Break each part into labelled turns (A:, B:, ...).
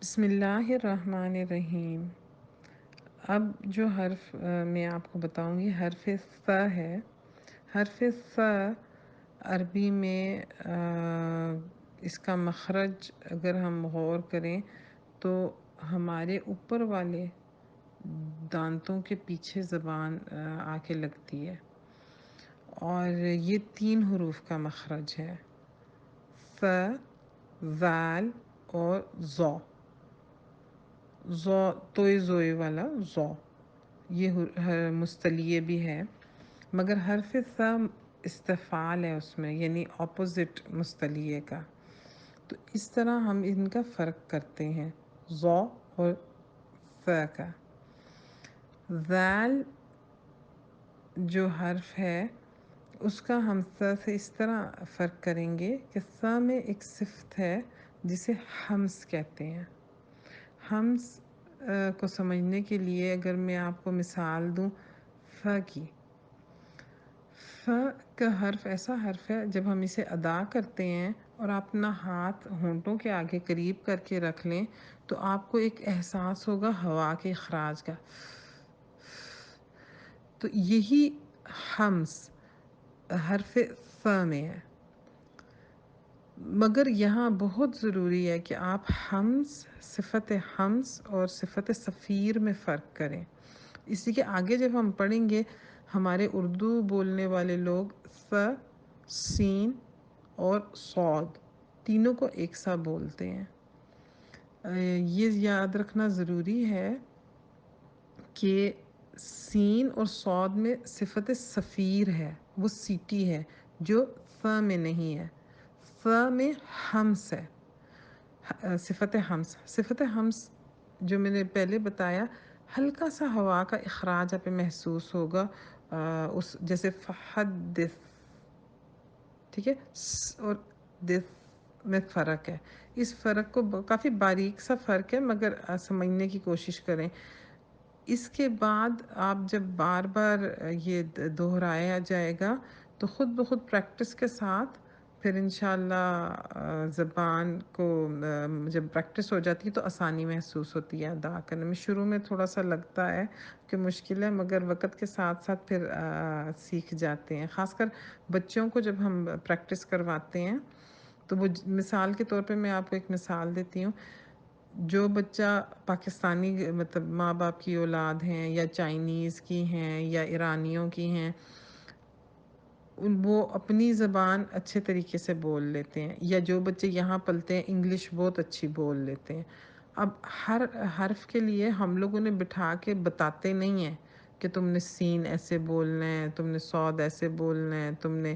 A: بسم اللہ الرحمن الرحیم۔ اب جو حرف میں آپ کو بتاؤں گی حرف ث ہے۔ حرف ث عربی میں اس کا مخرج اگر ہم غور کریں تو ہمارے اوپر والے دانتوں کے پیچھے زبان آ کے لگتی ہے، اور یہ 3 حروف کا مخرج ہے: ث، ذال اور ظ۔ ظو توئے زوئے والا ظو، یہ مستلیے بھی ہے، مگر حرف ث استفعال ہے اس میں، یعنی اپوزٹ مستلیے کا۔ تو اس طرح ہم ان کا فرق کرتے ہیں، ظو اور ث کا۔ ذال جو حرف ہے اس کا ہم ث سے اس طرح فرق کریں گے کہ ث میں ایک صفت ہے جسے ہمس کہتے ہیں۔ ہمس کو سمجھنے کے لیے اگر میں آپ کو مثال دوں ف کی، ف کا حرف ایسا حرف ہے جب ہم اسے ادا کرتے ہیں اور اپنا ہاتھ ہونٹوں کے آگے قریب کر کے رکھ لیں تو آپ کو ایک احساس ہوگا ہوا کے اخراج کا، تو یہی ہمس حرف ث میں ہے۔ مگر یہاں بہت ضروری ہے کہ آپ ہمس، صفت ہمس اور صفت صفیر میں فرق کریں، اس لیے کہ آگے جب ہم پڑھیں گے ہمارے اردو بولنے والے لوگ ث، سین اور صاد تینوں کو ایک سا بولتے ہیں۔ یہ یاد رکھنا ضروری ہے کہ سین اور صاد میں صفت صفیر ہے، وہ سیٹی ہے، جو ث میں نہیں ہے۔ ث میں ہمس ہے، صفت ہمس۔ صفت ہمس جو میں نے پہلے بتایا، ہلکا سا ہوا کا اخراج آپ محسوس ہوگا، اس جیسے فحدث، ٹھیک ہے، اور دث میں فرق ہے۔ اس فرق کو کافی باریک سا فرق ہے، مگر سمجھنے کی کوشش کریں۔ اس کے بعد آپ جب بار بار یہ دہرایا جائے گا تو خود بخود پریکٹس کے ساتھ پھر انشاءاللہ زبان کو جب پریکٹس ہو جاتی ہے تو آسانی محسوس ہوتی ہے ادا کرنے میں۔ شروع میں تھوڑا سا لگتا ہے کہ مشکل ہے، مگر وقت کے ساتھ ساتھ پھر سیکھ جاتے ہیں۔ خاص کر بچوں کو جب ہم پریکٹس کرواتے ہیں تو وہ مثال کے طور پہ میں آپ کو ایک مثال دیتی ہوں۔ جو بچہ پاکستانی مطلب ماں باپ کی اولاد ہیں یا چائنیز کی ہیں یا ایرانیوں کی ہیں، وہ اپنی زبان اچھے طریقے سے بول لیتے ہیں، یا جو بچے یہاں پلتے ہیں انگلش بہت اچھی بول لیتے ہیں۔ اب ہر حرف کے لیے ہم لوگوں نے بٹھا کے بتاتے نہیں ہیں کہ تم نے سین ایسے بولنا ہے، تم نے صاد ایسے بولنا ہے، تم نے،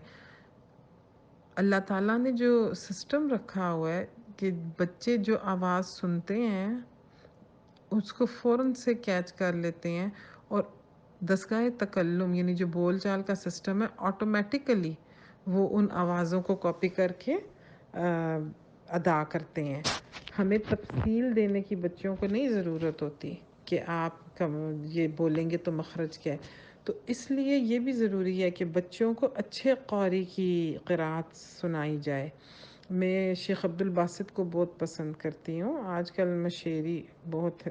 A: اللہ تعالیٰ نے جو سسٹم رکھا ہوا ہے کہ بچے جو آواز سنتے ہیں اس کو فوراً سے کیچ کر لیتے ہیں، اور دستگاہ تکلم یعنی جو بول چال کا سسٹم ہے آٹومیٹیکلی وہ ان آوازوں کو کاپی کر کے ادا کرتے ہیں۔ ہمیں تفصیل دینے کی بچوں کو نہیں ضرورت ہوتی کہ آپ یہ بولیں گے تو مخرج کیا ہے۔ تو اس لیے یہ بھی ضروری ہے کہ بچوں کو اچھے قاری کی قرأت سنائی جائے۔ میں شیخ عبدالباسط کو بہت پسند کرتی ہوں، آج کل مشاعری بہت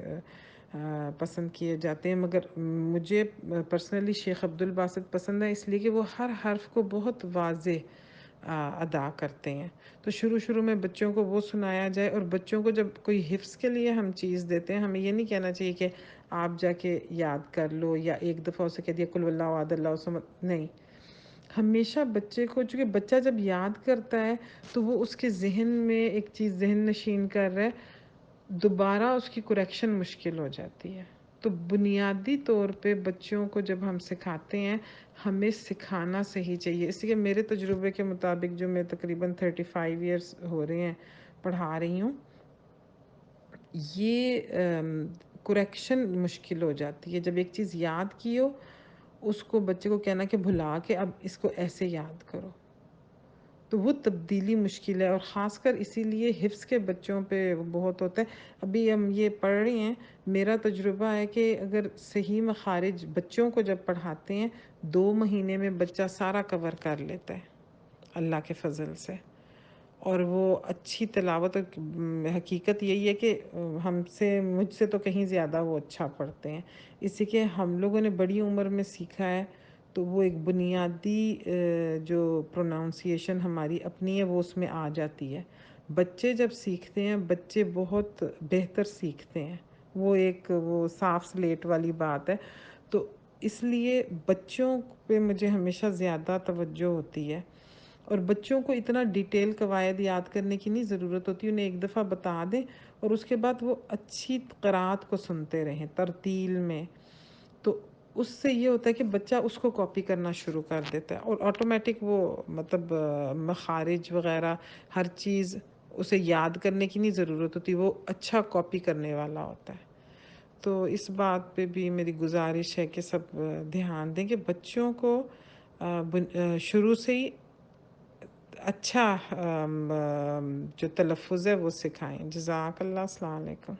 A: پسند کیے جاتے ہیں، مگر مجھے پرسنلی شیخ عبدالباسط پسند ہے اس لیے کہ وہ ہر حرف کو بہت واضح ادا کرتے ہیں۔ تو شروع میں بچوں کو وہ سنایا جائے، اور بچوں کو جب کوئی حفظ کے لیے ہم چیز دیتے ہیں ہمیں یہ نہیں کہنا چاہیے کہ آپ جا کے یاد کر لو یا ایک دفعہ اسے کہہ دیا قل واللہ احد اللہ الصمد، نہیں۔ ہمیشہ بچے کو، چونکہ بچہ جب یاد کرتا ہے تو وہ اس کے ذہن میں ایک چیز ذہن نشین کر رہا ہے، دوبارہ اس کی کریکشن مشکل ہو جاتی ہے۔ تو بنیادی طور پہ بچوں کو جب ہم سکھاتے ہیں ہمیں سکھانا صحیح چاہیے۔ اس لیے میرے تجربے کے مطابق جو میں تقریباً 35 ایئرس ہو رہے ہیں پڑھا رہی ہوں، یہ کریکشن مشکل ہو جاتی ہے جب ایک چیز یاد کی ہو، اس کو بچے کو کہنا کہ بھلا کے اب اس کو ایسے یاد کرو، تو وہ تبدیلی مشکل ہے، اور خاص کر اسی لیے حفظ کے بچوں پہ بہت ہوتا ہے۔ ابھی ہم یہ پڑھ رہے ہیں، میرا تجربہ ہے کہ اگر صحیح مخارج بچوں کو جب پڑھاتے ہیں 2 مہینے میں بچہ سارا کور کر لیتا ہے اللہ کے فضل سے۔ اور وہ اچھی تلاوت، اور حقیقت یہی ہے کہ مجھ سے تو کہیں زیادہ وہ اچھا پڑھتے ہیں، اسی کہ ہم لوگوں نے بڑی عمر میں سیکھا ہے، تو وہ ایک بنیادی جو پروناؤنسیشن ہماری اپنی ہے وہ اس میں آ جاتی ہے۔ بچے جب سیکھتے ہیں، بچے بہت بہتر سیکھتے ہیں، وہ صاف سلیٹ والی بات ہے۔ تو اس لیے بچوں پہ مجھے ہمیشہ زیادہ توجہ ہوتی ہے، اور بچوں کو اتنا ڈیٹیل قواعد یاد کرنے کی نہیں ضرورت ہوتی، انہیں ایک دفعہ بتا دیں اور اس کے بعد وہ اچھی قرأت کو سنتے رہیں ترتیل میں، تو اس سے یہ ہوتا ہے کہ بچہ اس کو کاپی کرنا شروع کر دیتا ہے، اور آٹومیٹک وہ مطلب مخارج وغیرہ ہر چیز اسے یاد کرنے کی نہیں ضرورت ہوتی، وہ اچھا کاپی کرنے والا ہوتا ہے۔ تو اس بات پہ بھی میری گزارش ہے کہ سب دھیان دیں کہ بچوں کو شروع سے ہی اچھا جو تلفظ ہے وہ سکھائیں۔ جزاک اللہ، السلام علیکم۔